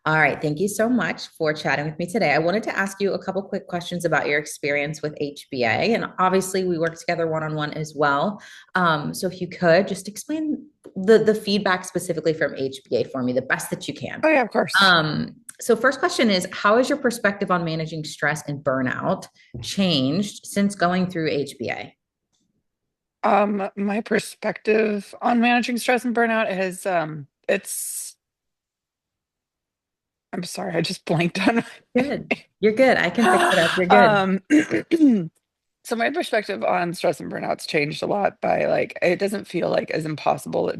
All right. Thank you so much for chatting with me today. I wanted to ask you a couple quick questions about your experience with HBA. And obviously, we work together one on one as well. So if you could just explain the feedback specifically from HBA for me, the best that you can. Oh yeah, of course. So first question is, how has your perspective on managing stress and burnout changed since going through HBA? My perspective on managing stress and burnout is I'm sorry, I just blanked on Good. You're good. I can fix it up. You're good. um so my perspective on stress and burnout's changed a lot by like it doesn't feel like as impossible. Like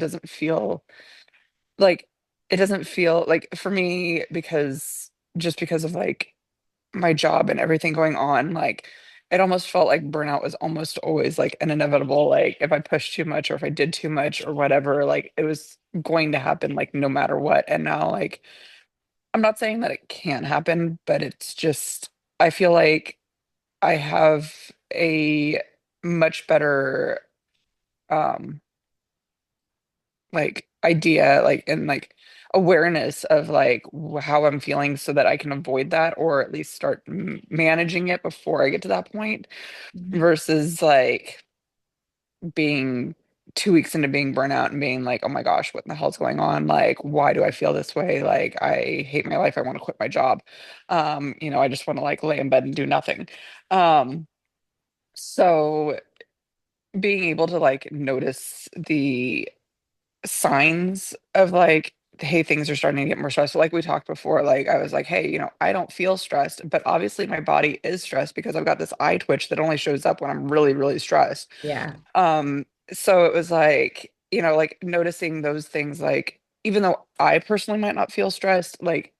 it doesn't feel like for me because just because of like my job and everything going on, like it almost felt like burnout was almost always like an inevitable, like if I pushed too much or if I did too much or whatever, like it was going to happen like no matter what. And now like I'm not saying that it can't happen, but it's just I feel like I have a much better um like idea like and like awareness of like how I'm feeling so that I can avoid that or at least start managing it before I get to that point versus like being 2 weeks into being burnout and being like, oh my gosh, what in the hell's going on? Like, why do I feel this way? Like, I hate my life. I want to quit my job. I just want to like lay in bed and do nothing. Um, so being able to like notice the signs of like, hey, things are starting to get more stressful. Like we talked before, like I was like, hey, I don't feel stressed, but obviously my body is stressed because I've got this eye twitch that only shows up when I'm really, really stressed. Yeah. So it was like, like noticing those things, like even though I personally might not feel stressed, like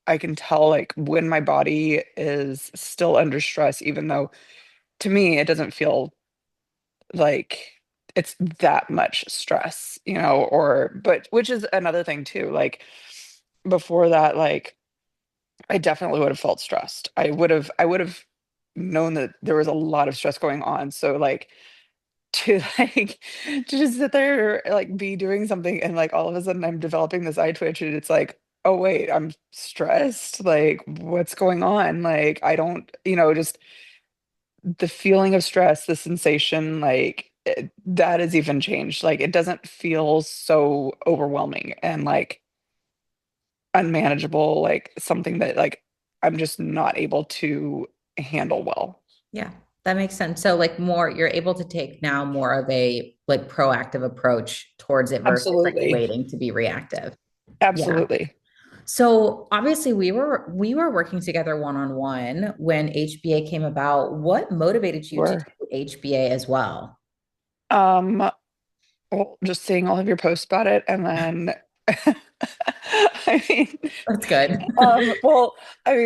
I can tell like when my body is still under stress, even though to me it doesn't feel like it's that much stress, or but which is another thing too. Like before that, like I definitely would have felt stressed. I would have known that there was a lot of stress going on. So like to like to just sit there like be doing something and like all of a sudden I'm developing this eye twitch and it's like, oh wait, I'm stressed. Like what's going on? Like I don't, just the feeling of stress, the sensation, like that has even changed. Like it doesn't feel so overwhelming and like unmanageable, like something that like I'm just not able to handle well. Yeah, that makes sense. So like more, you're able to take now more of a like proactive approach towards it versus like Absolutely. waiting to be reactive. Yeah. Absolutely. So obviously we were working together one on one when HBA came about. What motivated you to Sure. do HBA as well? Um, well, just seeing all of your posts about it and then I mean That's good. well,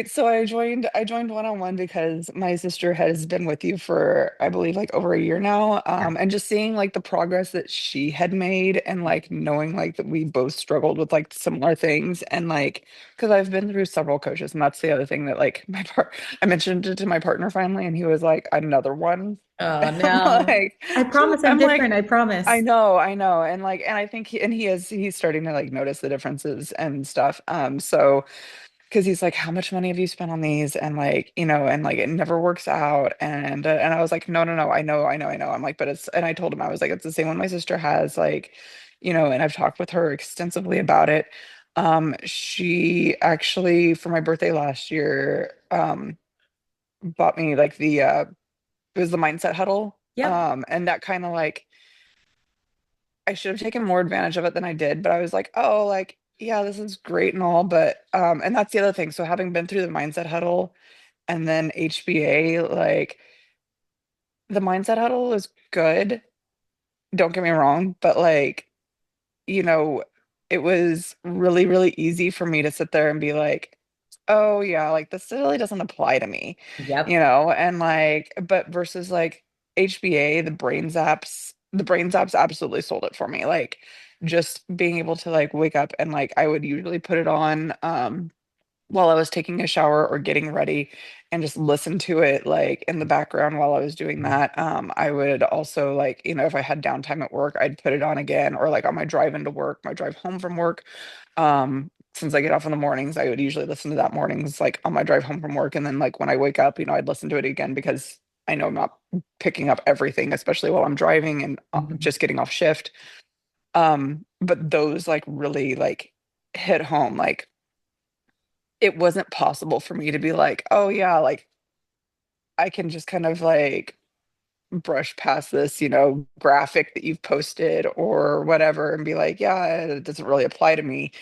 so I joined one-on-one because my sister has been with you for, I believe, like over a year now. Yeah. And just seeing like the progress that she had made and like knowing like that we both struggled with like similar things and like because I've been through several coaches and that's the other thing that like I mentioned it to my partner finally and he was like, another one. Oh I'm no. like, I promise I'm I'm like, different. I promise. I know. And like, and I think he's starting to like notice the differences and stuff. So, cause he's like, how much money have you spent on these? And like, and like, it never works out. And I was like, no, no, no, I know. I'm like, but and I told him, I was like, it's the same one my sister has, like, and I've talked with her extensively about it. She actually, for my birthday last year, bought me like it was the mindset huddle. Yep. And that kind of like, I should have taken more advantage of it than I did, but I was like, oh, like, yeah, this is great and all, but and that's the other thing. So having been through the mindset huddle and then HBA, like the mindset huddle is good, don't get me wrong, but like, you know, it was really, really easy for me to sit there and be like, oh yeah, like this really doesn't apply to me, Yep. and like, but versus like HBA, the brain zaps absolutely sold it for me. Like just being able to like wake up and like I would usually put it on while I was taking a shower or getting ready and just listen to it like in the background while I was doing that. I would also like, if I had downtime at work, I'd put it on again or like on my drive into work, my drive home from work. since I get off in the mornings, I would usually listen to that mornings like on my drive home from work. And then like when I wake up, I'd listen to it again because I know I'm not picking up everything, especially while I'm driving and Mhm. just getting off shift. But those like really like hit home. Like it wasn't possible for me to be like, oh yeah, like I can just kind of like brush past this, graphic that you've posted or whatever and be like, yeah, it doesn't really apply to me.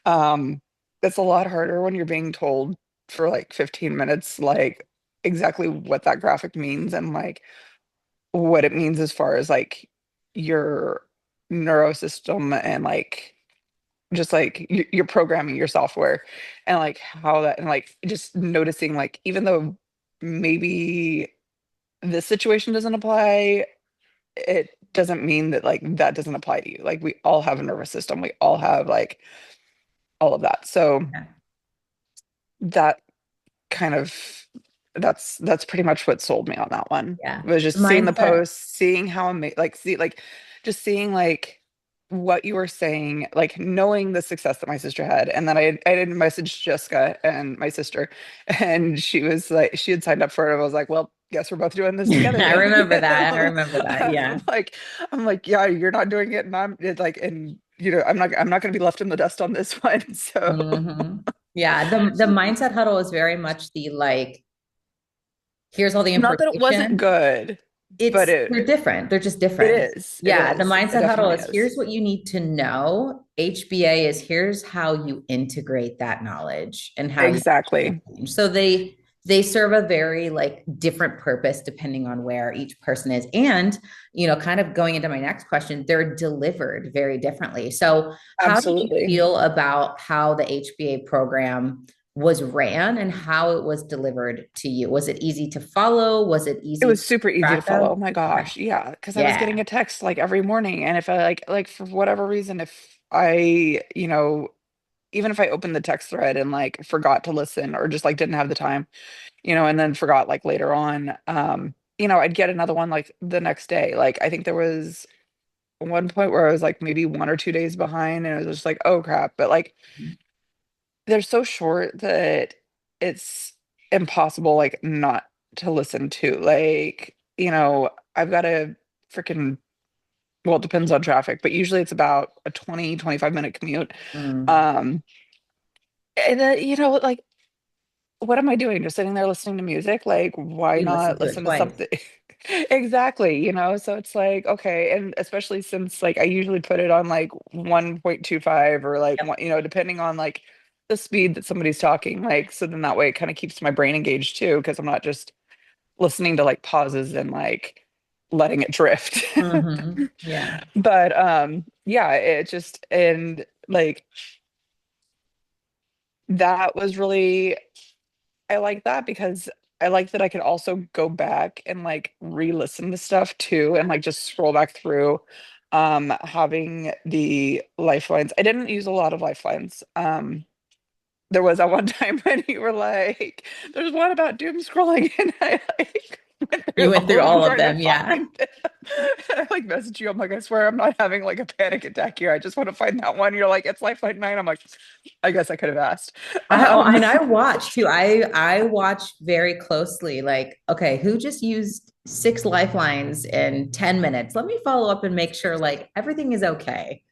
Um, it's a lot harder when you're being told for like 15 minutes, like exactly what that graphic means and like what it means as far as like your neurosystem and like just like you're programming your software and like how that and like just noticing like even though maybe this situation doesn't apply, it doesn't mean that like that doesn't apply to you. Like we all have a nervous system. We all have like all of that. So Yeah. that kind of that's pretty much what sold me on that one. Yeah. Was The just seeing the mindset. post, seeing how like see like just seeing like what you were saying, like knowing the success that my sister had. And then I did message Jessica and my sister, and she was like she had signed up for it. I was like, well, guess we're both doing this together I then. remember that. I remember that. Yeah. Like I'm like, yeah, you're not doing it, and I'm it, like, and I'm not gonna be left in the dust on this one. So Hmm. Yeah. The mindset huddle is very much the like, here's all the not that it wasn't information. good, but They're different. They're just it different. is. It Yeah, the is. It mindset huddle definitely is is. here's what you need to know. HBA is here's how you integrate that knowledge and how you Exactly. change. So they serve a very like different purpose depending on where each person is. And, kind of going into my next question, they're delivered very differently. So how did you Absolutely. feel about how the HBA program was ran and how it was delivered to you? Was it easy to follow? Was it It easy to was super keep easy to track follow. of? Oh my Okay. gosh. Yeah. Because I was getting Yeah. a text like every morning. And if I like for whatever reason, if I, even if I opened the text thread and like forgot to listen or just like didn't have the time, and then forgot like later on, I'd get another one like the next day. Like I think there was one point where I was like maybe 1 or 2 days behind and it was just like, oh crap. But like they're so short that it's impossible like not to listen to. Like, I've got a freaking well, it depends on traffic, but usually it's about a 20-25 minute commute. Mm. Um, and then, like what am I doing? Just sitting there listening to music? Like, why You listen not to it listen to twice. something? Exactly, so it's like, okay, and especially since like I usually put it on like 1.25 or like Yep. one, depending on like the speed that somebody's talking, like so then that way it kind of keeps my brain engaged too, because I'm not just listening to like pauses and like letting it drift. Yeah. But yeah, it just and like that was really I like that because I like that I could also go back and like re-listen to stuff too and like just scroll back through having the lifelines. I didn't use a lot of lifelines. There was that one time when you were like, there's one about doom scrolling and I like went You through went all through of them all of trying to them. Yeah. find it. I like messaged you. I'm like, I swear I'm not having like a panic attack here. I just want to find that one. You're like, it's Lifeline 9. I'm like, I guess I could have asked. And I watch too. I watch very closely. Like, okay, who just used six lifelines in 10 minutes? Let me follow up and make sure like everything is okay.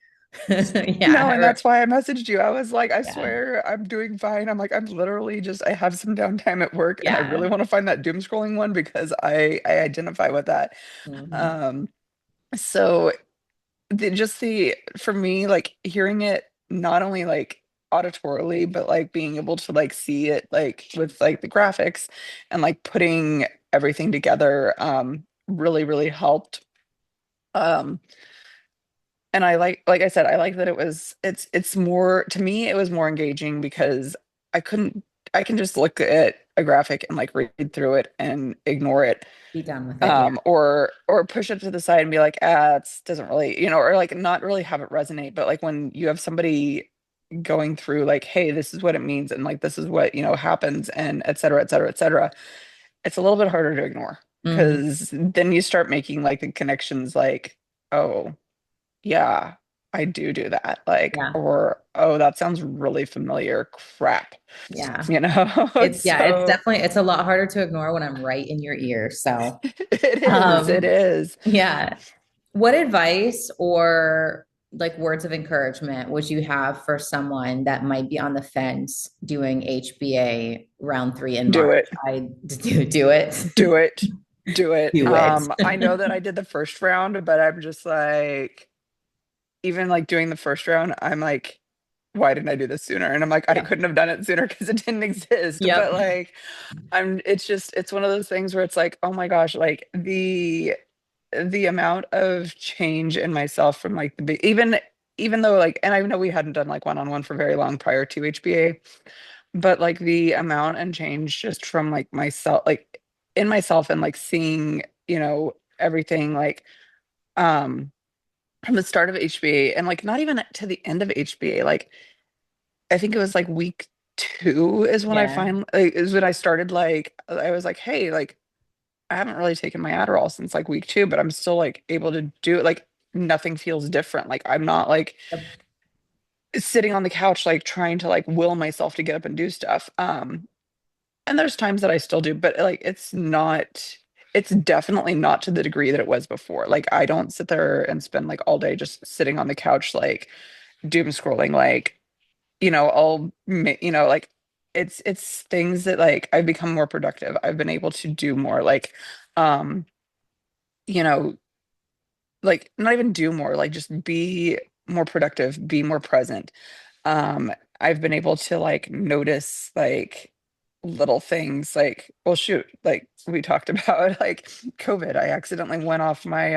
No, Yeah. and that's why I messaged you. I was like, I Yeah. swear I'm doing fine. I'm like, I'm literally just, I have some downtime at work and I really Yeah. want to find that doom scrolling one because I identify with that. Mhm. Um, so for me, like hearing it not only like auditorily, but like being able to like see it like with like the graphics and like putting everything together, really, really helped. Um, and like I said, I like that it's more to me, it was more engaging because I couldn't I can just look at a graphic and like read through it and ignore it. Be done with it. Yeah. Or push it to the side and be like, ah, it doesn't really, or like not really have it resonate. But like when you have somebody going through like, hey, this is what it means and like this is what, happens and et cetera, et cetera, et cetera, it's a little bit harder to ignore Mhm. because then you start making like the connections like, oh, yeah. I do that. Like, Yeah. or, oh, that sounds really familiar. Crap. Yeah. You know? It's yeah, it's So definitely it's a lot harder to ignore when I'm right in your ear. So, it is. It um, is. yeah. What advice or like words of encouragement would you have for someone that might be on the fence doing HBA round 3 in Do March? it. I do it. Do it. Do it. Do it. I know that I did the first round, but I'm just like, even like doing the first round, I'm like, why didn't I do this sooner? And I'm like, I Yeah. couldn't have done it sooner because it didn't exist. But Yep. like, it's just, it's one of those things where it's like, oh my gosh, like the amount of change in myself from like even though like, and I know we hadn't done like one-on-one for very long prior to HBA, but like the amount and change just from like myself, like in myself and like seeing, everything like, um, from the start of HBA and like not even to the end of HBA, like I think it was like week 2 is when I Yeah. finally is when I started like I was like, hey, like I haven't really taken my Adderall since like week 2, but I'm still like able to do it. Like nothing feels different. Like I'm not like Yep. sitting on the couch like trying to like will myself to get up and do stuff. And there's times that I still do, but like it's definitely not to the degree that it was before. Like I don't sit there and spend like all day just sitting on the couch like doom scrolling like like it's things that like I've become more productive. I've been able to do more like um you know like not even do more, like just be more productive, be more present. I've been able to like notice like little things like, well, shoot, like we talked about like COVID. I accidentally went off my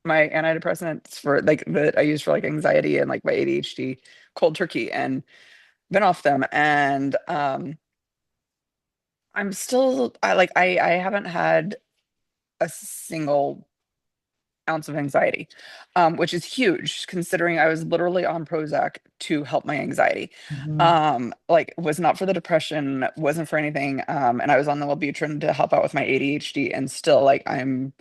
antidepressants for like that I use for like anxiety and like my ADHD cold turkey and been off them. And I'm still I haven't had a single ounce of anxiety, which is huge considering I was literally on Prozac to help my anxiety. Mhm. Like was not for the depression, wasn't for anything. And I was on the Wellbutrin to help out with my ADHD, and still like I am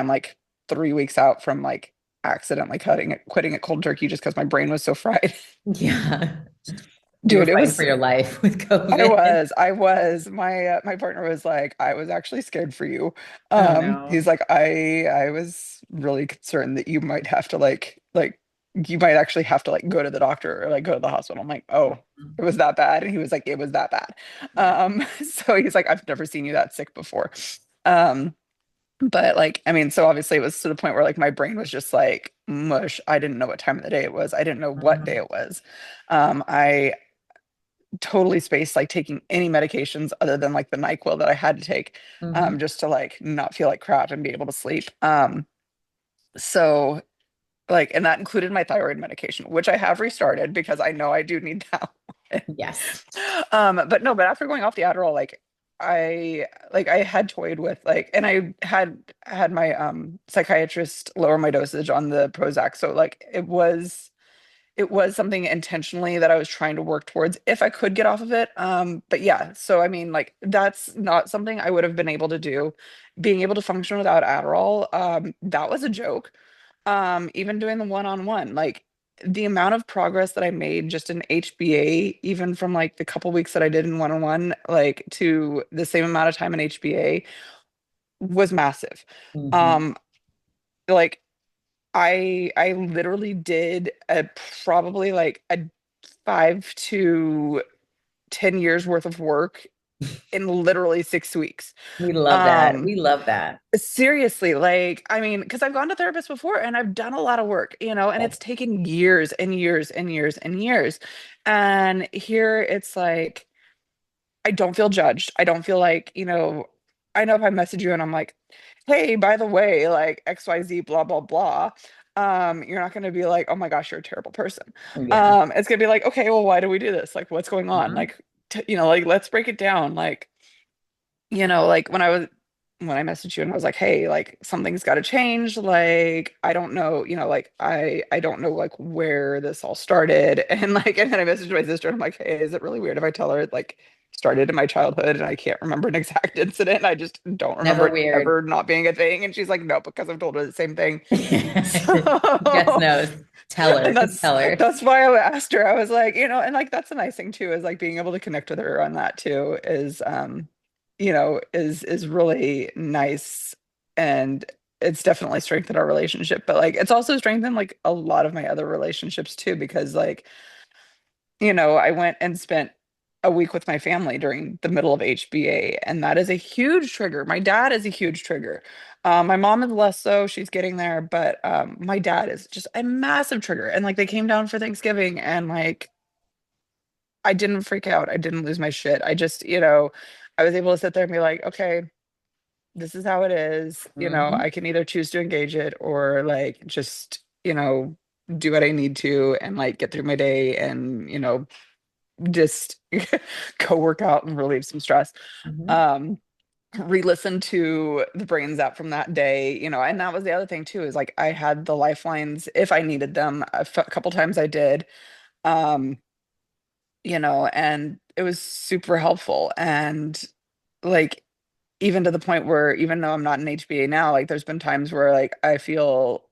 like 3 weeks out from like accidentally quitting it cold turkey just because my brain was so fried. Yeah. You were Dude, it fighting for was your life with COVID. I was. My partner was like, I was actually scared for you. Oh He's no. like, I was really concerned that you might have to like you might actually have to like go to the doctor or like go to the hospital. I'm like, oh, it was that bad. And he was like, it was that bad. Yeah. So he's like, I've never seen you that sick before. Um, but like, I mean, so obviously it was to the point where like my brain was just like mush. I didn't know what time of the day it was. I didn't know what day Mhm. it was. I totally spaced like taking any medications other than like the NyQuil that I had to take, Mhm. just to like not feel like crap and be able to sleep. So like, and that included my thyroid medication, which I have restarted because I know I do need that one. Yes. But no, but after going off the Adderall, I had toyed with like, and I had my psychiatrist lower my dosage on the Prozac, so like it was something intentionally that I was trying to work towards if I could get off of it. But yeah, so I mean, like that's not something I would have been able to do. Being able to function without Adderall, that was a joke. Even doing the one-on-one, like the amount of progress that I made just in HBA, even from like the couple weeks that I did in one-on-one, like to the same amount of time in HBA was massive. Mhm. Um, like I literally did a probably like a 5 to 10 years worth of work in literally 6 weeks. We love that. Um, We love that. Seriously, like I mean, because I've gone to therapists before and I've done a lot of work, and Yes. it's taken years and years and years and years. And here it's like I don't feel judged. I don't feel like, I know if I message you and I'm like, hey, by the way, like XYZ, blah, blah, blah. You're not gonna be like, oh my gosh, you're a terrible person. Yeah. It's gonna be like, okay, well, why do we do this? Like, what's going on? Mhm. Like, like let's break it down. Like, like when I messaged you and I was like, hey, like something's got to change. Like, I don't know, like I don't know like where this all started. And like, and then I messaged my sister and I'm like, hey, is it really weird if I tell her it like started in my childhood and I can't remember an exact incident? I just don't remember Never it weird. ever not being a thing. And she's like, no, because I've told her the same thing. So Jess knows. Tell her, And just tell her. that's why I asked her. I was like, and like that's the nice thing too, is like being able to connect with her on that too is is really nice, and it's definitely strengthened our relationship. But like it's also strengthened like a lot of my other relationships too, because like I went and spent a week with my family during the middle of HBA, and that is a huge trigger. My dad is a huge trigger. My mom is less so, she's getting there, but my dad is just a massive trigger. And like they came down for Thanksgiving, and like I didn't freak out. I didn't lose my shit. I just, I was able to sit there and be like, okay, this is how it is. Mhm. I can either choose to engage it or like just, do what I need to and like get through my day and, just go work out and relieve some stress. Mhm. Um, re-listen to the brains out from that day, and that was the other thing too, is like I had the lifelines if I needed them. A couple times I did. Um, and it was super helpful. And like even to the point where even though I'm not in HBA now, like there's been times where like I feel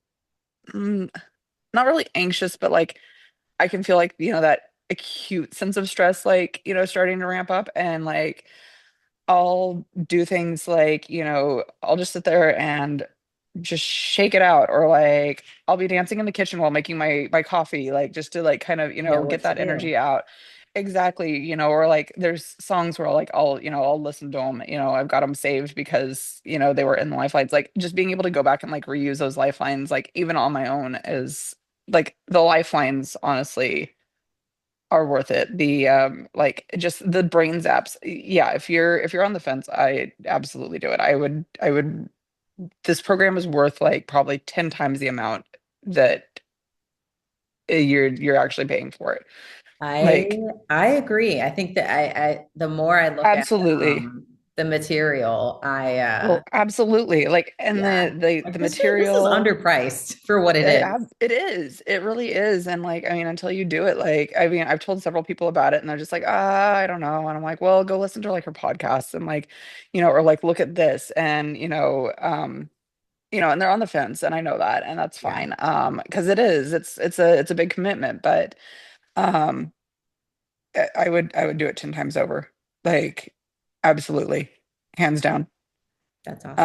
mm, not really anxious, but like I can feel like, that acute sense of stress, like, starting to ramp up. And like, I'll do things like, I'll just sit there and just shake it out. Or like, I'll be dancing in the kitchen while making my coffee, like, just to like kind of, Know what get to that do. energy out. Exactly. Or like, there's songs where like, I'll listen to them, I've got them saved because, they were in the lifelines. Like, just being able to go back and like reuse those lifelines, like, even on my own is like the lifelines, honestly are worth it. The like just the brain zaps. Yeah, if you're on the fence, I absolutely do it. I would this program is worth like probably 10 times the amount that you're actually paying for it. I Like I agree. I think that I the more I look at absolutely. the material, Well, absolutely. Like and yeah, the like this is material underpriced for what it is. it is. It really is. And like, I mean, until you do it, like, I mean, I've told several people about it and they're just like, I don't know. And I'm like, well, go listen to like her podcasts and like, or like look at this and, and they're on the fence and I know that and that's Yeah, fine. Because it's a big commitment, but um I would do it 10 times over. Like, absolutely. Hands down. that's awesome. Um,